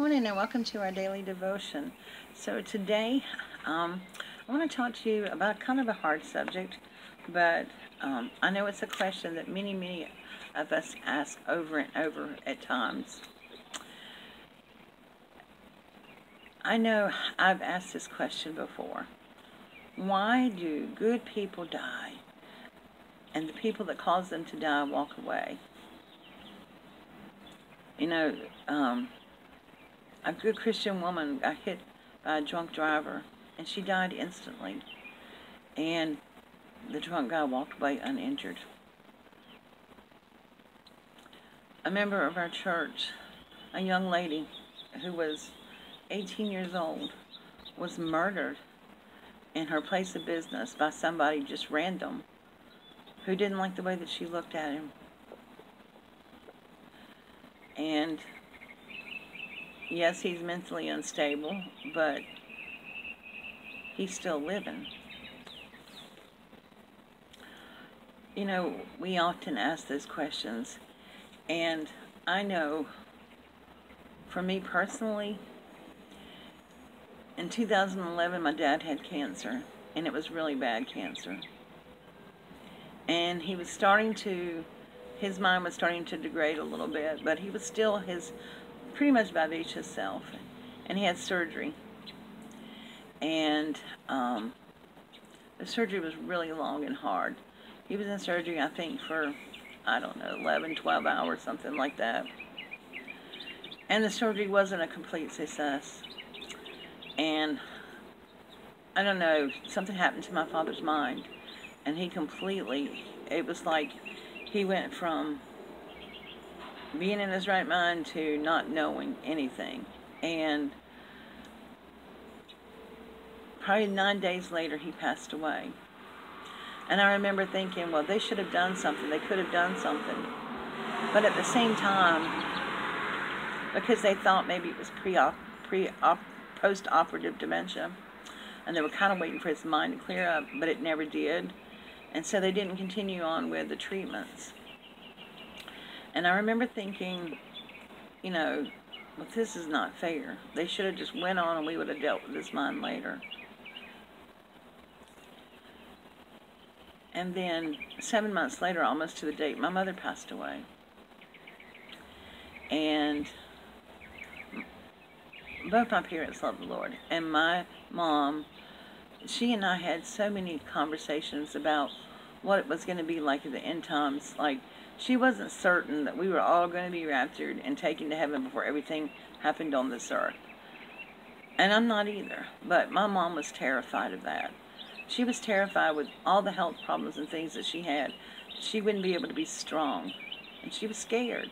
morning and welcome to our daily devotion. So today I want to talk to you about kind of a hard subject, but I know it's a question that many of us ask over and over at times. I know I've asked this question before. Why do good people die and the people that cause them to die walk away? You know, a good Christian woman got hit by a drunk driver, and she died instantly. And the drunk guy walked away uninjured. A member of our church, a young lady who was 18 years old, was murdered in her place of business by somebody just random who didn't like the way that she looked at him. And yes, he's mentally unstable, but he's still living. You know, we often ask those questions, and I know, for me personally, in 2011, my dad had cancer, and it was really bad cancer. And he was his mind was starting to degrade a little bit, but he was still his pretty much vivacious self, and he had surgery. And the surgery was really long and hard. He was in surgery, I think, for, I don't know, 11, 12 hours, something like that. And the surgery wasn't a complete success. And I don't know, something happened to my father's mind, and it was like he went from being in his right mind to not knowing anything. And probably 9 days later, he passed away. And I remember thinking, well, they should have done something. They could have done something. But at the same time, because they thought maybe it was post-operative dementia, and they were kind of waiting for his mind to clear up, but it never did. And so they didn't continue on with the treatments. And I remember thinking, you know, well, this is not fair. They should have just went on and we would have dealt with his mind later. And then 7 months later, almost to the date, my mother passed away. And both my parents loved the Lord. And my mom, she and I had so many conversations about what it was going to be like at the end times. Like, she wasn't certain that we were all going to be raptured and taken to heaven before everything happened on this earth. And I'm not either. But my mom was terrified of that. She was terrified with all the health problems and things that she had. She wouldn't be able to be strong. And she was scared.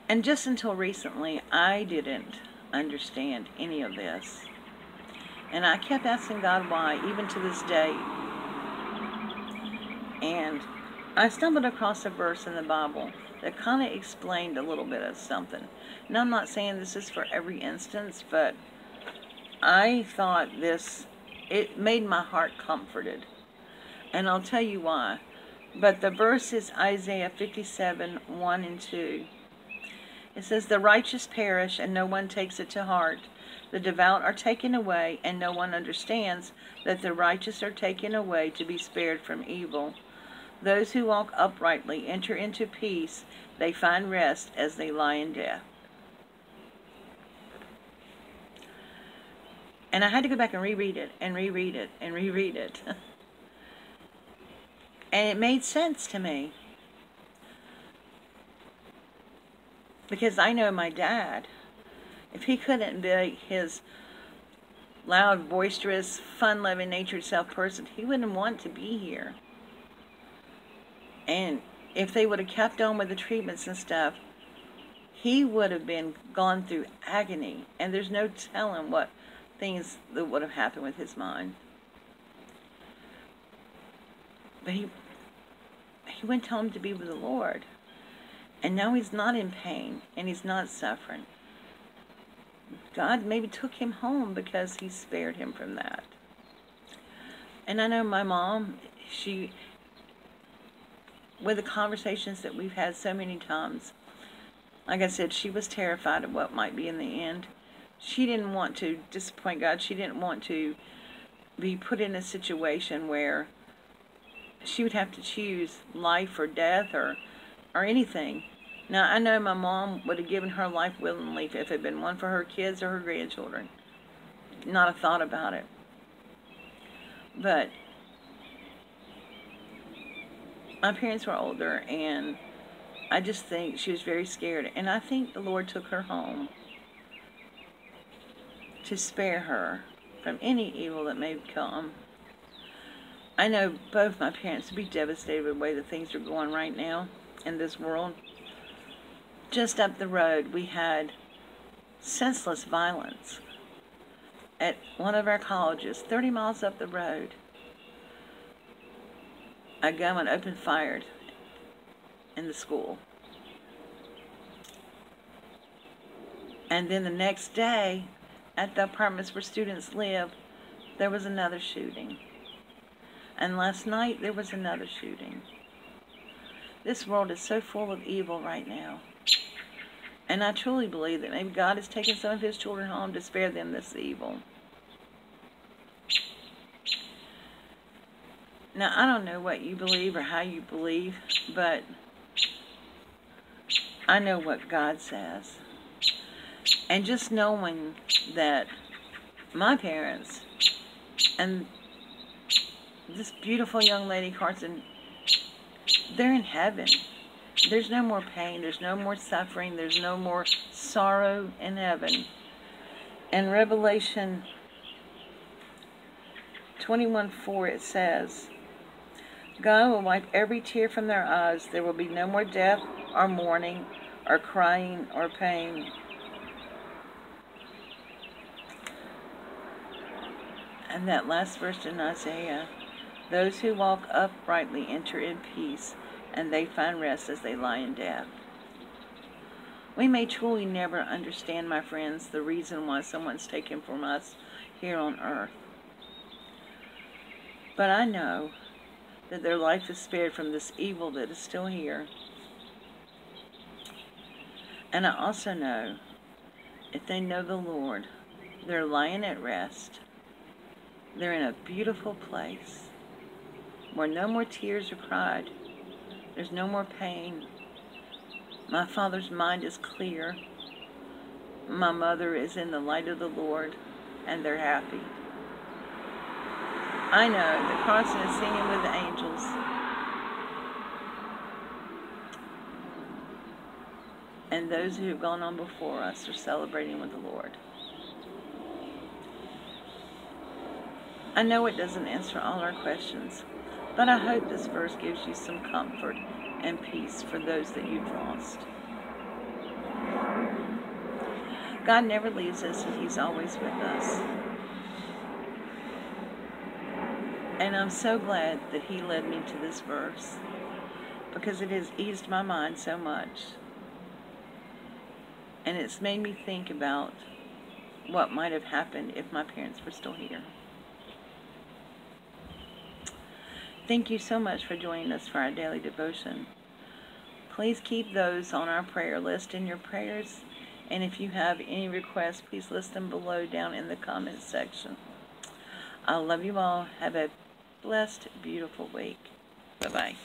And just until recently, I didn't understand any of this. And I kept asking God why, even to this day. And I stumbled across a verse in the Bible that kind of explained a little bit of something. And I'm not saying this is for every instance, but I thought it made my heart comforted. And I'll tell you why. But the verse is Isaiah 57, 1 and 2. It says, "The righteous perish, and no one takes it to heart. The devout are taken away, and no one understands that the righteous are taken away to be spared from evil. Those who walk uprightly enter into peace. They find rest as they lie in death." And I had to go back and reread it, and reread it, and reread it. And it made sense to me. Because I know my dad, if he couldn't be his loud, boisterous, fun-loving, natured self person, he wouldn't want to be here. And if they would have kept on with the treatments and stuff, he would have gone through agony. And there's no telling what things that would have happened with his mind. But he went home to be with the Lord. And now he's not in pain, and he's not suffering. God maybe took him home because he spared him from that. And I know my mom, with the conversations that we've had so many times, Like I said, she was terrified of what might be in the end. She didn't want to disappoint God. She didn't want to be put in a situation where she would have to choose life or death or anything. Now, I know my mom would have given her life willingly if it had been one for her kids or her grandchildren. Not a thought about it. But my parents were older, and I just think she was very scared. And I think the Lord took her home to spare her from any evil that may come. I know both my parents would be devastated with the way that things are going right now in this world. Just up the road, we had senseless violence at one of our colleges, 30 miles up the road. A gunman opened fire in the school. And then the next day, at the apartments where students live, there was another shooting. And last night, there was another shooting. This world is so full of evil right now. And I truly believe that maybe God has taken some of His children home to spare them this evil. Now, I don't know what you believe or how you believe, but I know what God says. And just knowing that my parents and this beautiful young lady, Carson, they're in heaven. There's no more pain. There's no more suffering. There's no more sorrow in heaven. In Revelation 21:4, it says, God will wipe every tear from their eyes. There will be no more death or mourning or crying or pain. And that last verse in Isaiah, those who walk uprightly enter in peace, and they find rest as they lie in death. We may truly never understand, my friends, the reason why someone's taken from us here on earth. But I know that their life is spared from this evil that is still here. And I also know, if they know the Lord, they're lying at rest. They're in a beautiful place where no more tears are cried. There's no more pain. My father's mind is clear. My mother is in the light of the Lord, and they're happy. I know that Carson is singing with the angels. And those who have gone on before us are celebrating with the Lord. I know it doesn't answer all our questions, but I hope this verse gives you some comfort and peace for those that you've lost. God never leaves us, and He's always with us. And I'm so glad that He led me to this verse, because it has eased my mind so much. And it's made me think about what might have happened if my parents were still here. Thank you so much for joining us for our daily devotion. Please keep those on our prayer list in your prayers. And if you have any requests, please list them below down in the comments section. I love you all. Have a blessed, beautiful week. Bye-bye.